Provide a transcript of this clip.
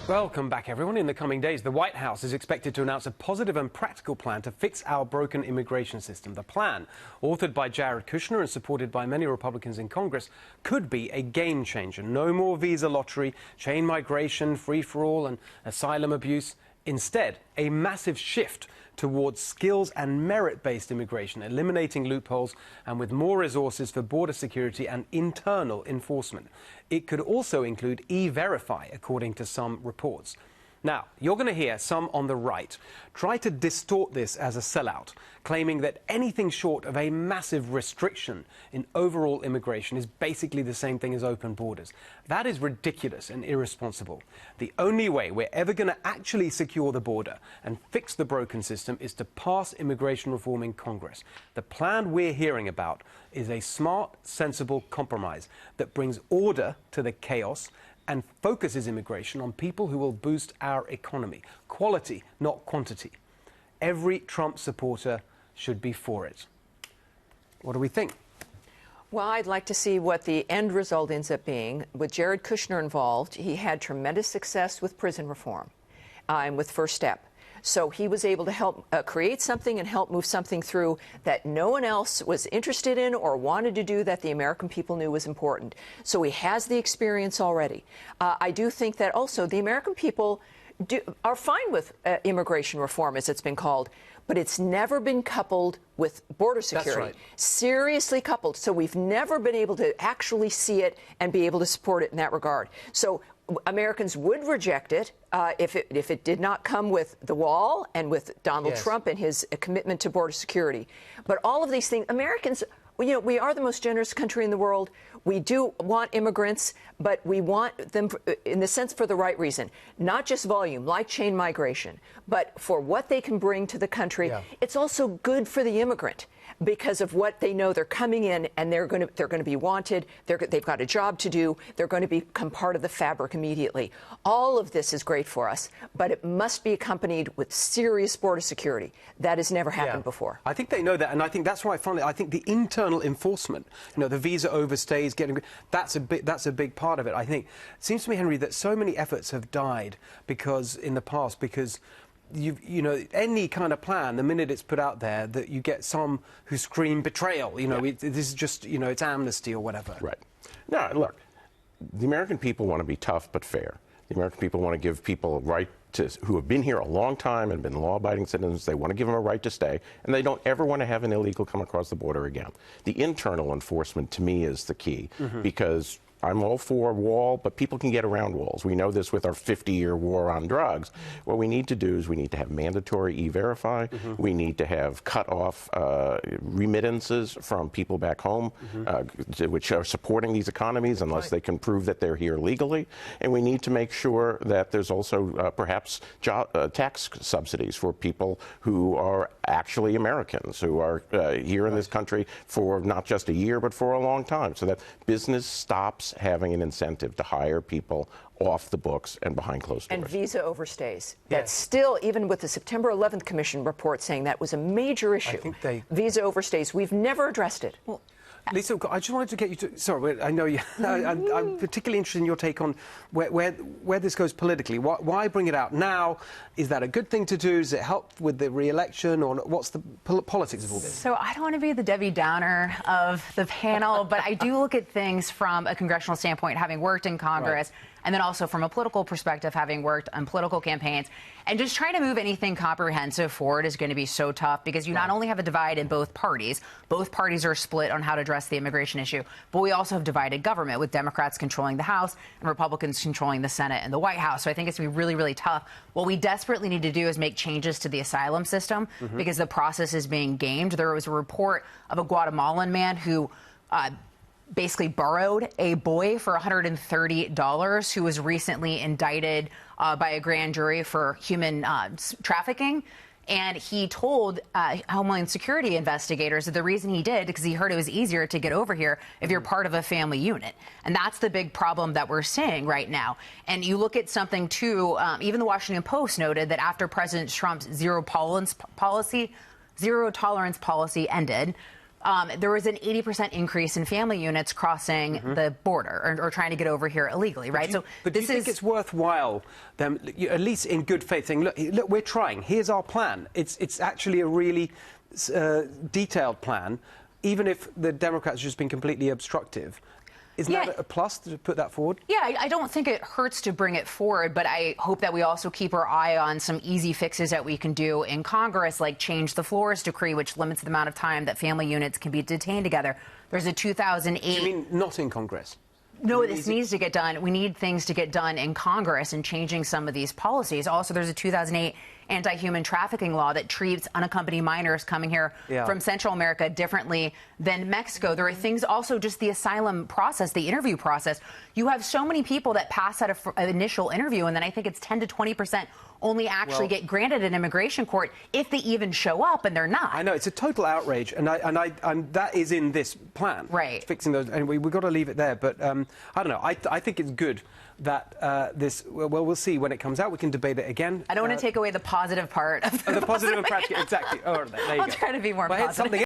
Welcome back, everyone. In the coming days, the White House is expected to announce a positive and practical plan to fix our broken immigration system. The plan, authored by Jared Kushner and supported by many Republicans in Congress, could be a game changer. No more visa lottery, chain migration, free-for-all and asylum abuse. Instead, a massive shift towards skills and merit-based immigration, eliminating loopholes and with more resources for border security and internal enforcement. It could also include e-verify, according to some reports. Now, you're going to hear some on the right try to distort this as a sellout, claiming that anything short of a massive restriction in overall immigration is basically the same thing as open borders. That is ridiculous and irresponsible. The only way we're ever going to actually secure the border and fix the broken system is to pass immigration reform in Congress. The plan we're hearing about is a smart, sensible compromise that brings order to the chaos and focuses immigration on people who will boost our economy. Quality, not quantity. Every Trump supporter should be for it. What do we think? Well, I'd like to see what the end result ends up being. With Jared Kushner involved, he had tremendous success with prison reform and with First Step. So he was able to help create something and help move something through that no one else was interested in or wanted to do, that the American people knew was important. So he has the experience already. I do think that also the American people are fine with immigration reform, as it's been called, but it's never been coupled with border security. That's right. Seriously coupled. So we've never been able to actually see it and be able to support it in that regard. So Americans would reject it if it did not come with the wall and with Donald Trump and his commitment to border security. But all of these things, Americans, you know, we are the most generous country in the world. We do want immigrants, but we want them in the sense for the right reason, not just volume, like chain migration, but for what they can bring to the country. Yeah. It's also good for the immigrant, because of what they know. They're coming in and they're going to be wanted. They've got a job to do. They're going to become part of the fabric immediately. All of this is great for us, but it must be accompanied with serious border security. That has never happened before. I think they know that, and I think that's why I think the internal enforcement, you know, the visa overstays, that's a big part of it. I think it seems to me, Henry, that so many efforts have died because in the past because you know, any kind of plan, the minute it's put out there, that you get some who scream betrayal. You know, this is just, you know, it's amnesty or whatever. Right. No, look, the American people want to be tough but fair. The American people want to give people a right to, who have been here a long time and been law-abiding citizens, they want to give them a right to stay, and they don't ever want to have an illegal come across the border again. The internal enforcement, to me, is the key, because I'm all for a wall, but people can get around walls. We know this with our 50-year war on drugs. What we need to do is we need to have mandatory e-verify. We need to have cut-off remittances from people back home, which are supporting these economies unless they can prove that they're here legally. And we need to make sure that there's also perhaps tax subsidies for people who are actually Americans, who are here in this country for not just a year, but for a long time, so that business stops having an incentive to hire people off the books and behind closed doors. And visa overstays. That's still, even with the September 11th Commission report saying that was a major issue. I think visa overstays. We've never addressed it. Well, Lisa, I just wanted to get you to... Sorry, I know you... I'm particularly interested in your take on where this goes politically. Why bring it out now? Is that a good thing to do? Does it help with the re-election? Or what's the politics of all this? So I don't want to be the Debbie Downer of the panel, but I do look at things from a congressional standpoint, having worked in Congress, and then also from a political perspective, having worked on political campaigns. And just trying to move anything comprehensive forward is going to be so tough because you not only have a divide in both parties are split on how to address the immigration issue, but we also have divided government with Democrats controlling the House and Republicans controlling the Senate and the White House. So I think it's going to be really, really tough. What we desperately need to do is make changes to the asylum system because the process is being gamed. There was a report of a Guatemalan man who basically borrowed a boy for $130 who was recently indicted by a grand jury for human trafficking. And he told Homeland Security investigators that the reason he did, because he heard it was easier to get over here if you're part of a family unit. And that's the big problem that we're seeing right now. And you look at something, too, even the Washington Post noted that after President Trump's zero tolerance policy ended, there was an 80% increase in family units crossing the border or trying to get over here illegally, right? But do you think it's worthwhile them, at least in good faith, saying, look, we're trying. Here's our plan. It's actually a really detailed plan, even if the Democrats have just been completely obstructive. Isn't that a plus to put that forward? Yeah, I don't think it hurts to bring it forward, but I hope that we also keep our eye on some easy fixes that we can do in Congress, like change the Flores decree, which limits the amount of time that family units can be detained together. There's a 2008... Do you mean not in Congress? No, this needs to get done. We need things to get done in Congress and changing some of these policies. Also, there's a 2008 anti-human trafficking law that treats unaccompanied minors coming here from Central America differently than Mexico. There are things also, just the asylum process, the interview process. You have so many people that pass out an initial interview, and then I think it's 10 to 20% only actually get granted in immigration court if they even show up, and they're not. I know, it's a total outrage, and that is in this plan. Right. Fixing those, and we've got to leave it there. But I don't know. I think it's good that well, we'll see when it comes out. We can debate it again. I don't want to take away the positive part of the positive and practical. Exactly. Oh, there you I'll go. try to be more but positive.